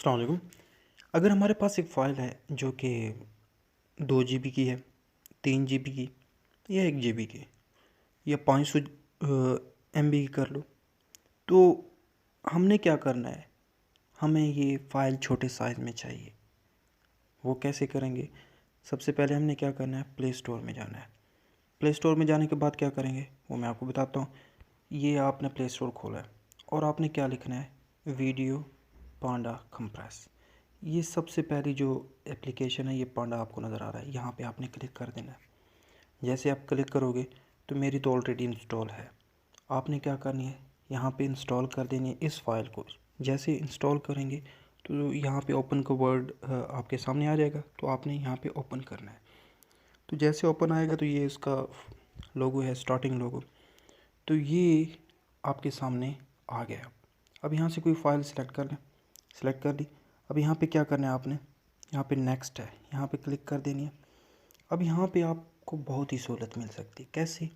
अस्सलाम वालेकुम। अगर हमारे पास एक फ़ाइल है जो कि 2 जीबी की है, 3 जीबी की या 1 जीबी की या 500 एमबी की कर लो, तो हमने क्या करना है? हमें ये फ़ाइल छोटे साइज़ में चाहिए। वो कैसे करेंगे? सबसे पहले हमने क्या करना है, प्ले स्टोर में जाना है। प्ले स्टोर में जाने के बाद क्या करेंगे वो मैं आपको बताता हूँ। ये आपने प्ले स्टोर खोला है और आपने क्या लिखना है, वीडियो पांडा कंप्रेस। ये सबसे पहली जो एप्लीकेशन है, ये पांडा आपको नज़र आ रहा है, यहाँ पे आपने क्लिक कर देना है। जैसे आप क्लिक करोगे तो मेरी तो ऑलरेडी इंस्टॉल है। आपने क्या करनी है, यहाँ पे इंस्टॉल कर देनी है इस फाइल को। जैसे इंस्टॉल करेंगे तो यहाँ पे ओपन का वर्ड आपके सामने आ जाएगा, तो आपने यहाँ पे ओपन करना है। तो जैसे ओपन आएगा तो ये इसका लोगो है, स्टार्टिंग लोगो। तो ये आपके सामने आ गया। अब यहाँ से कोई फ़ाइल सेलेक्ट कर लें, सेलेक्ट कर ली। अब यहाँ पे क्या करना है आपने, यहाँ पे नेक्स्ट है, यहाँ पे क्लिक कर देनी है। अब यहाँ पे आपको बहुत ही सहूलत मिल सकती है। कैसे?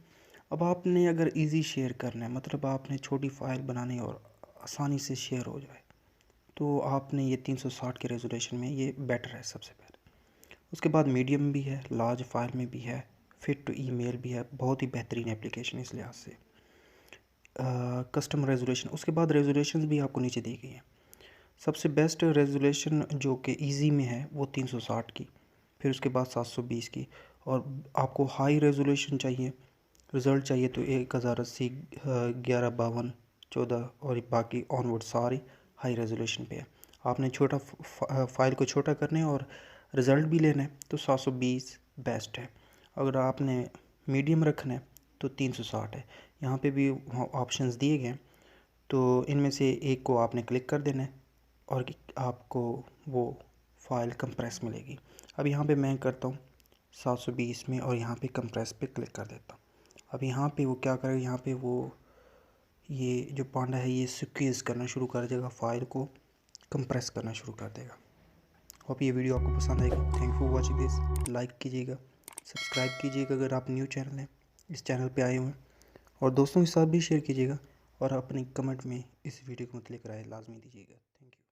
अब आपने अगर इजी शेयर करना है, मतलब आपने छोटी फ़ाइल बनानी है और आसानी से शेयर हो जाए, तो आपने ये 360 के रेजोल्यूशन में ये बेटर है सबसे पहले। उसके बाद मीडियम भी है, लार्ज फाइल में भी है, फिट टू ईमेल भी है। बहुत ही बेहतरीन एप्लीकेशन इस लिहाज से। कस्टम रेजोल्यूशन, उसके बाद रेजोल्यूशन भी आपको नीचे दी गई है। सबसे बेस्ट रेजोल्यूशन जो कि इजी में है वो 360 की, फिर उसके बाद 720 की। और आपको हाई रेजोल्यूशन चाहिए, रिज़ल्ट चाहिए, तो 1080, 1152, 14 और बाकी ऑनवर्ड सारी हाई रेजोल्यूशन पे है। आपने छोटा फाइल को छोटा करना है और रिज़ल्ट भी लेना है, तो 720 बेस्ट है। अगर आपने मीडियम रखना है तो 360 है। यहाँ पे भी ऑप्शंस दिए गए हैं, तो इनमें से एक को आपने क्लिक कर देना है और आपको वो फ़ाइल कंप्रेस मिलेगी। अब यहाँ पे मैं करता हूँ 720 में और यहाँ पे कंप्रेस पे क्लिक कर देता हूँ। अब यहाँ पे वो क्या करेगा, यहाँ पे वो ये जो पांडा है ये स्क्वीज़ करना शुरू कर देगा, फ़ाइल को कंप्रेस करना शुरू कर देगा। होप ये वीडियो आपको पसंद आएगी। Thank for watching this. Like कीजिएगा, सब्सक्राइब कीजिएगा अगर आप न्यू चैनल हैं, इस चैनल पे आए हुए हैं, और दोस्तों के साथ भी शेयर कीजिएगा और अपने कमेंट में इस वीडियो को मतलब राय लाजमी दीजिएगा। Thank you.